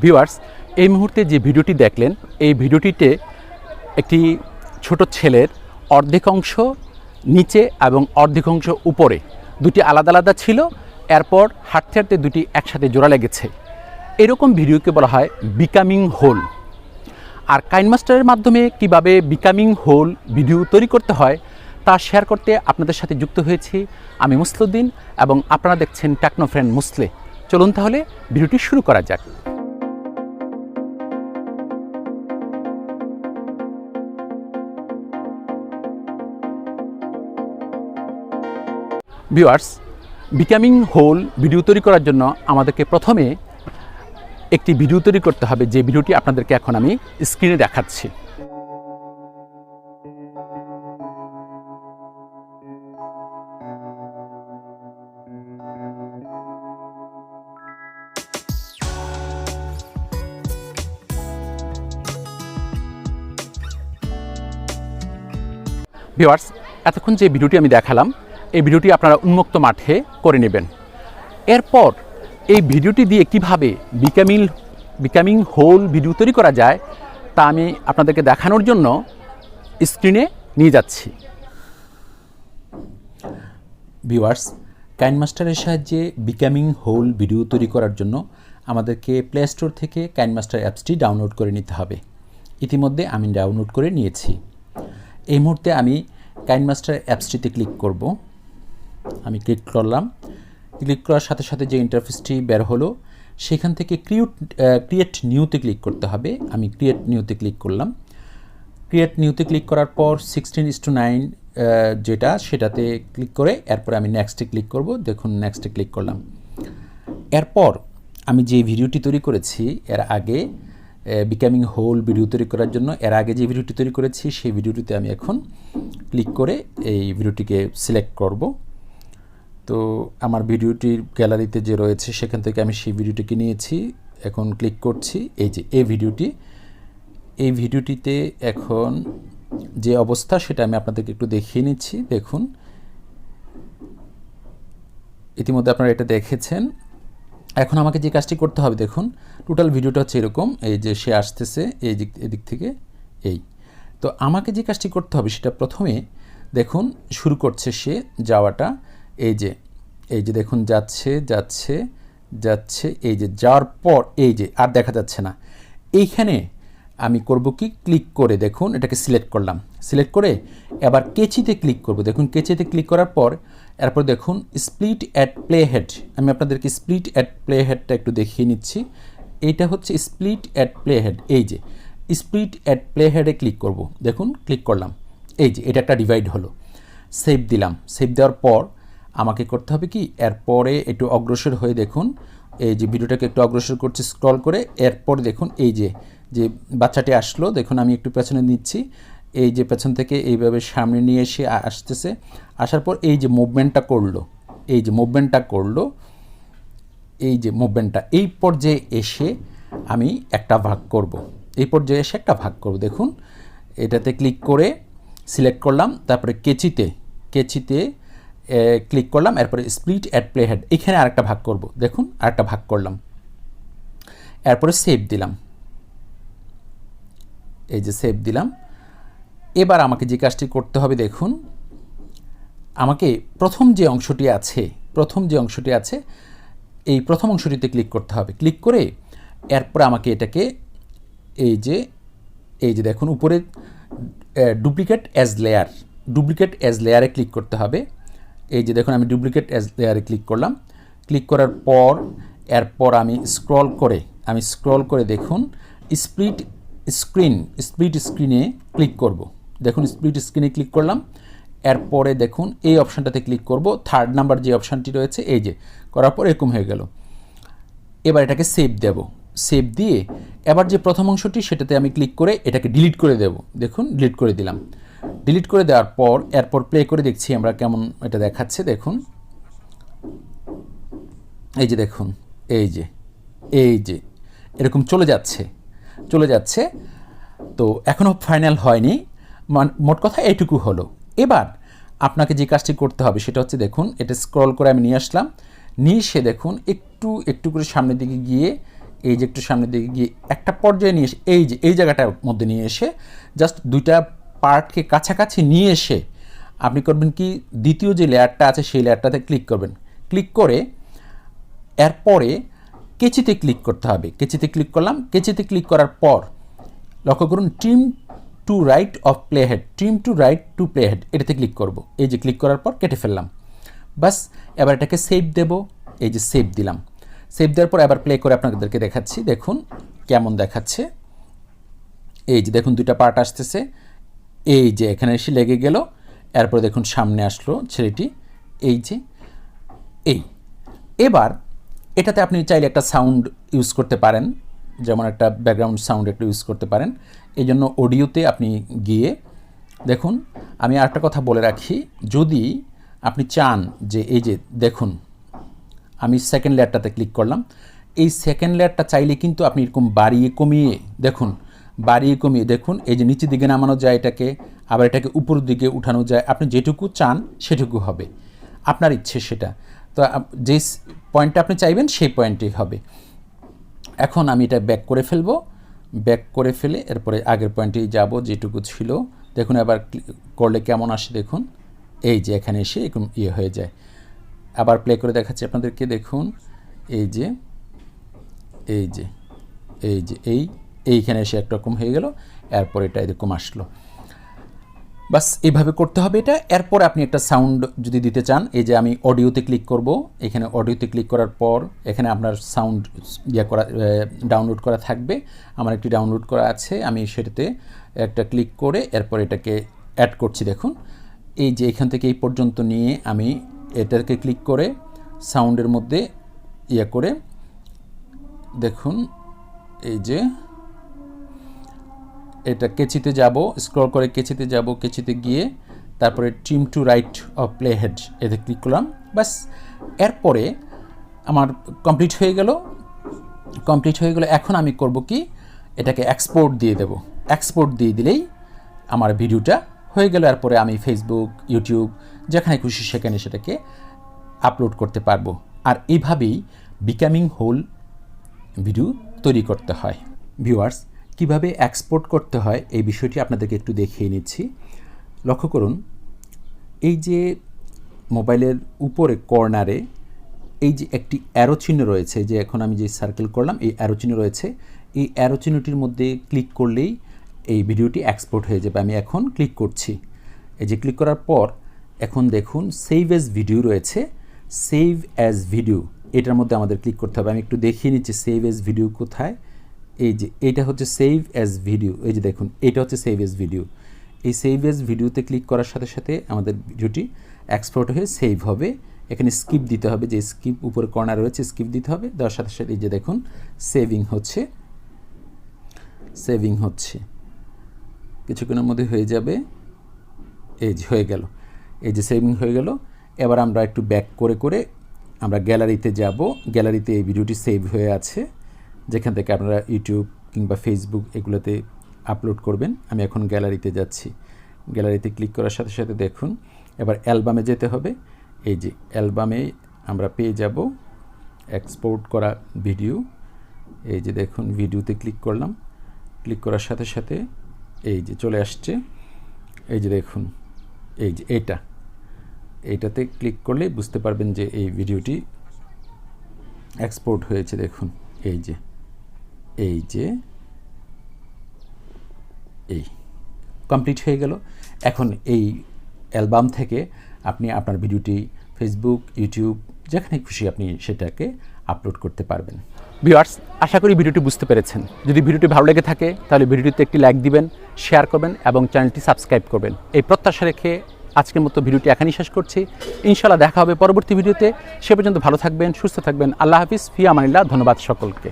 Viewers, এই মুহূর্তে যে ভিডিওটি দেখলেন, এই ভিডিওটিতে একটি ছোট ছেলের অর্ধেক অংশ নিচে এবং অর্ধেক অংশ উপরে দুটি আলাদা আলাদা ছিল, এরপর হাঁটতে হাঁটতে দুটি একসাথে জোড়া লেগেছে। এরকম ভিডিওকে বলা হয় বিকামিং হোল। আর কাইনমাস্টারের মাধ্যমে কিভাবে বিকামিং হোল ভিডিও তৈরি করতে হয় তা শেয়ার করতে আপনাদের সাথে যুক্ত হয়েছি আমি মুসলুদ্দিন, এবং আপনারা দেখছেন টেকনো ফ্রেন্ড মুসলে। চলুন তাহলে ভিডিওটি শুরু করা যাক। ভিউয়ার্স, বিকামিং হোল ভিডিও তৈরি করার জন্য আমাদেরকে প্রথমে একটি ভিডিও তৈরি করতে হবে, যে ভিডিওটি আপনাদেরকে এখন আমি স্ক্রিনে দেখাচ্ছি। ভিউয়ার্স, এতক্ষণ যে ভিডিওটি আমি দেখালাম, এই ভিডিওটি আপনারা উন্মুক্ত মাঠে করে নেবেন। এরপর এই ভিডিওটি দিয়ে কিভাবে বিকামিং হোল ভিডিও তৈরি করা যায় তা আমি আপনাদেরকে দেখানোর জন্য স্ক্রিনে নিয়ে যাচ্ছি। ভিউয়ার্স, কাইনমাস্টারের সাহায্যে বিকামিং হোল ভিডিও তৈরি করার জন্য আমাদেরকে প্লে স্টোর থেকে কাইনমাস্টার অ্যাপসটি ডাউনলোড করে নিতে হবে। ইতিমধ্যে আমি ডাউনলোড করে নিয়েছি। এই মুহূর্তে আমি কাইনমাস্টার অ্যাপসটিতে ক্লিক করব। আমি ক্লিক করলাম। ক্লিক করার সাথে সাথে যে ইন্টারফেসটি বের হলো, সেখান থেকে ক্রিয়েট নিউতে ক্লিক করতে হবে। আমি ক্রিয়েট নিউতে ক্লিক করলাম। ক্রিয়েট নিউতে ক্লিক করার পর 16:9 যেটা, সেটাতে ক্লিক করে এরপরে আমি নেক্সটে ক্লিক করব। দেখুন, নেক্সটে ক্লিক করলাম। এরপর আমি যে ভিডিওটি তৈরি করেছি এর আগে, বিকামিং হোল ভিডিও তৈরি করার জন্য এর আগে যে ভিডিওটি তৈরি করেছি, সেই ভিডিওটিতে আমি এখন ক্লিক করে এই ভিডিওটিকে সিলেক্ট করব। তো আমার ভিডিওটির গ্যালারিতে যে রয়েছে সেখান থেকে আমি সেই ভিডিওটিকে নিয়েছি, এখন ক্লিক করছি। এই যে এই ভিডিওটিতে এখন যে অবস্থা সেটা আমি আপনাদেরকে একটু দেখিয়ে নিচ্ছি। দেখুন, ইতিমধ্যে আপনারা এটা দেখেছেন। এখন আমাকে যে কাজটি করতে হবে, দেখুন টোটাল ভিডিওটা হচ্ছে এরকম। এই যে সে আসতেছে এদিক থেকে, এই তো আমাকে যে কাজটি করতে হবে সেটা প্রথমে দেখুন শুরু করছে সে যাওয়াটা। এই যে দেখুন যাচ্ছে, এই যে যাওয়ার পর এই যে আর দেখা যাচ্ছে না। এইখানে আমি করব কি, ক্লিক করে দেখুন এটাকে সিলেক্ট করলাম। সিলেক্ট করে এবার কেচিতে ক্লিক করব। দেখুন কেচিতে ক্লিক করার পর এরপর দেখুন স্প্লিট অ্যাট প্লে হেড। আমি আপনাদেরকে স্প্লিট অ্যাট প্লে হেডটা একটু দেখিয়ে নিচ্ছি। এইটা হচ্ছে স্প্লিট অ্যাট প্লে হেড। এই যে স্প্লিট অ্যাট প্লে হেডে ক্লিক করব। দেখুন ক্লিক করলাম। এই যে এটা একটা ডিভাইড হলো। সেভ দিলাম। সেভ দেওয়ার পর আমাকে করতে হবে কি, এরপরে একটু অগ্রসর হয়ে দেখুন এই যে ভিডিওটাকে একটু অগ্রসর করছি স্ক্রল করে। এরপর দেখুন এই যে বাচ্চাটি আসলো, দেখুন আমি একটু পেছনে নিচ্ছি। এই যে পেছন থেকে এইভাবে সামনে নিয়ে এসে আসতেছে। আসার পর এই যে মুভমেন্টটা করলো, এই পর্যায়ে এসে আমি একটা ভাগ করব। দেখুন এটাতে ক্লিক করে সিলেক্ট করলাম, তারপরে কেচিতে ক্লিক করলাম, এরপরে স্প্লিট অ্যাট প্লে হেড, এখানে আরেকটা ভাগ করব। দেখুন আরেকটা ভাগ করলাম, এরপরে সেভ দিলাম। এই যে সেভ দিলাম। এবার আমাকে যে কাজটি করতে হবে, দেখুন আমাকে প্রথম যে অংশটি আছে এই প্রথম অংশটিতে ক্লিক করতে হবে। ক্লিক করে এরপরে আমাকে এটাকে এই যে দেখুন উপরে ডুপ্লিকেট অ্যাজ লেয়ারে ক্লিক করতে হবে। এই যে দেখুন আমি ডুপ্লিকেট অ্যাজ লেয়ারে ক্লিক করলাম। ক্লিক করার পর এরপর আমি স্ক্রল করে দেখুন স্প্লিট স্ক্রিনে ক্লিক করব। দেখুন স্প্লিট স্ক্রিনে ক্লিক করলাম। এরপরে দেখুন এই অপশানটাতে ক্লিক করব, থার্ড নাম্বার যে অপশানটি রয়েছে, এই যে করার পর এরকম হয়ে গেল। এবার এটাকে সেভ দেব। সেভ দিয়ে এবার যে প্রথম অংশটি সেটাতে আমি ক্লিক করে এটাকে ডিলিট করে দেব। দেখুন ডিলিট করে দিলাম। ডিলিট করে দেওয়ার পর এরপর প্লে করে দেখছি আমরা কেমন এটা দেখাচ্ছে। দেখুন এই যে দেখুন এই যে এরকম চলে যাচ্ছে। তো এখনও ফাইনাল হয়নি, মোট কথা এইটুকু হলো। এবার আপনাকে যে কাজটি করতে হবে সেটা হচ্ছে, দেখুন এটা স্ক্রল করে আমি নিয়ে আসলাম। নিয়ে এসে দেখুন একটু করে সামনের দিকে গিয়ে এই যে একটু সামনের দিকে গিয়ে একটা পর্যায়ে নিয়ে এসে এই জায়গাটার মধ্যে নিয়ে এসে জাস্ট দুইটা পার্টকে কাছাকাছি নিয়ে এসে আপনি করবেন কি, দ্বিতীয় যে লেয়ারটা আছে সেই লেয়ারটাতে ক্লিক করবেন। ক্লিক করে এরপরে কেচিতে ক্লিক করতে হবে। কেচিতে ক্লিক করলাম। কেচিতে ক্লিক করার পর লক্ষ্য করুন trim to right of play head, trim to right to play head, এটাতে ক্লিক করব। এই যে ক্লিক করার পর কেটে ফেললাম। বাস এবার এটাকে সেভ দেব। এই যে সেভ দিলাম। সেভ দেওয়ার পর এবার প্লে করে আপনাদেরকে দেখাচ্ছি, দেখুন কেমন দেখাচ্ছে। এই যে দেখুন দুইটা পার্ট আসতেছে, এই যে এখানে এসে লেগে গেল। এরপর দেখুন সামনে আসলো ছেলেটি, এই যে এই। এবার এটাতে আপনি চাইলে একটা সাউন্ড ইউজ করতে পারেন, যেমন একটা ব্যাকগ্রাউন্ড সাউন্ড একটা ইউজ করতে পারেন। এই জন্য অডিওতে আপনি গিয়ে দেখুন, আমি আরেকটা কথা বলে রাখি, যদি আপনি চান যে এই যে দেখুন আমি সেকেন্ড লেয়ারটাতে ক্লিক করলাম, এই সেকেন্ড লেয়ারটা চাইলে কিন্তু আপনি এরকম বাড়িয়ে কমিয়ে দেখুন, বাড়িয়ে কমিয়ে দেখুন, এই যে নিচের দিকে নামানো যায় এটাকে, আবার এটাকে উপরের দিকে উঠানো যায়। আপনি যেটুকু চান সেটুকু হবে, আপনার ইচ্ছে সেটা। তো যে পয়েন্টটা আপনি চাইবেন সেই পয়েন্টেই হবে। এখন আমি এটা ব্যাক করে ফেলবো। ব্যাক করে ফেলে এরপরে আগের পয়েন্টেই যাব যেটুকু ছিল। দেখুন এবার করলে কেমন আসে দেখুন, এই যে এখানে এসে এরকম ইয়ে হয়ে যায়। আবার প্লে করে দেখাচ্ছি আপনাদেরকে, দেখুন এই যে এই যে এই যে এইখানে এসে একরকম হয়ে গেল, এরপর এটা এরকম আসলো। বাস এইভাবে করতে হবে এটা। এরপর আপনি একটা সাউন্ড যদি দিতে চান, এই যে আমি অডিওতে ক্লিক করব। এখানে অডিওতে ক্লিক করার পর এখানে আপনার সাউন্ড ডাউনলোড করা থাকবে। আমার একটি ডাউনলোড করা আছে, আমি সেটাতে একটা ক্লিক করে এরপর এটাকে অ্যাড করছি। দেখুন এই যে এখান থেকে এই পর্যন্ত নিয়ে আমি এটাকে ক্লিক করে সাউন্ডের মধ্যে করে দেখুন এই যে এটা কেচিতে যাব, স্ক্রল করে কেচিতে যাব, কেচিতে গিয়ে তারপরে trim to right of play head এতে ক্লিক করলাম। বাস এরপরে আমার কমপ্লিট হয়ে গেল। এখন আমি করব কি, এটাকে এক্সপোর্ট দিয়ে দেব। এক্সপোর্ট দিয়ে দিলেই আমার ভিডিওটা হয়ে গেল। এরপরে আমি ফেসবুক, ইউটিউব যেখানে খুশি সেখানে সেটাকে আপলোড করতে পারবো। আর এইভাবেই বিকামিং হোল ভিডিও তৈরি করতে হয়। ভিউয়ার্স, কিভাবে এক্সপোর্ট করতে হয় এই বিষয়টি আপনাদেরকে একটু দেখিয়ে নিচ্ছি। লক্ষ্য করুন, এই যে মোবাইলের উপরে কর্নারে এই যে একটি অ্যারো চিহ্ন রয়েছে, যে এখন আমি যে সার্কেল করলাম এই অ্যারো চিহ্ন রয়েছে, এই অ্যারো চিহ্নটির মধ্যে ক্লিক করলেই এই ভিডিওটি এক্সপোর্ট হয়ে যাবে। আমি এখন ক্লিক করছি। এই যে ক্লিক করার পর এখন দেখুন সেভ অ্যাজ ভিডিও রয়েছে, সেভ অ্যাজ ভিডিও এটার মধ্যে আমাদের ক্লিক করতে হবে। আমি একটু দেখিয়ে নিচ্ছি সেভ অ্যাজ ভিডিও কোথায়। এই যে এটা হচ্ছে সেভ অ্যাজ ভিডিও, এই যে দেখুন এটা হচ্ছে সেভ অ্যাজ ভিডিও। এই সেভ অ্যাজ ভিডিওতে ক্লিক করার সাথে সাথে আমাদের ভিডিওটি এক্সপোর্ট হয়ে সেভ হবে। এখানে স্কিপ দিতে হবে, যে স্কিপ উপরে কর্নার রয়েছে স্কিপ দিতে হবে। দেওয়ার সাথে সাথে এই যে দেখুন সেভিং হচ্ছে, কিছুক্ষণের মধ্যে হয়ে যাবে। এই যে হয়ে গেল, এই যে সেভিং হয়ে গেল। এবার আমরা একটু ব্যাক করে করে আমরা গ্যালারিতে যাব। গ্যালারিতে এই ভিডিওটি সেভ হয়ে আছে, যেখান থেকে আপনারা ইউটিউব কিংবা ফেসবুক এগুলোতে আপলোড করবেন। আমি এখন গ্যালারিতে যাচ্ছি। গ্যালারিতে ক্লিক করার সাথে সাথে দেখুন এবার অ্যালবামে যেতে হবে। এই যে অ্যালবামে আমরা পেয়ে যাব এক্সপোর্ট করা ভিডিও। এই যে দেখুন ভিডিওতে ক্লিক করলাম, ক্লিক করার সাথে সাথে এই যে চলে আসছে। এই যে দেখুন এই যে এইটাতে ক্লিক করলে বুঝতে পারবেন যে এই ভিডিওটি এক্সপোর্ট হয়েছে। দেখুন এই কমপ্লিট হয়ে গেল। এখন এই অ্যালবাম থেকে আপনি আপনার ভিডিওটি ফেসবুক, ইউটিউব যেখানে খুশি আপনি সেটাকে আপলোড করতে পারবেন। ভিউয়ার্স, আশা করি ভিডিওটি বুঝতে পেরেছেন। যদি ভিডিওটি ভালো লেগে থাকে তাহলে ভিডিওটিতে একটি লাইক দিবেন, শেয়ার করবেন এবং চ্যানেলটি সাবস্ক্রাইব করবেন। এই প্রত্যাশা রেখে আজকের মতো ভিডিওটি এখানেই শেষ করছি। ইনশাআল্লাহ দেখা হবে পরবর্তী ভিডিওতে। সে পর্যন্ত ভালো থাকবেন, সুস্থ থাকবেন। আল্লাহ হাফিজ, ফি আমানিল্লাহ। ধন্যবাদ সকলকে।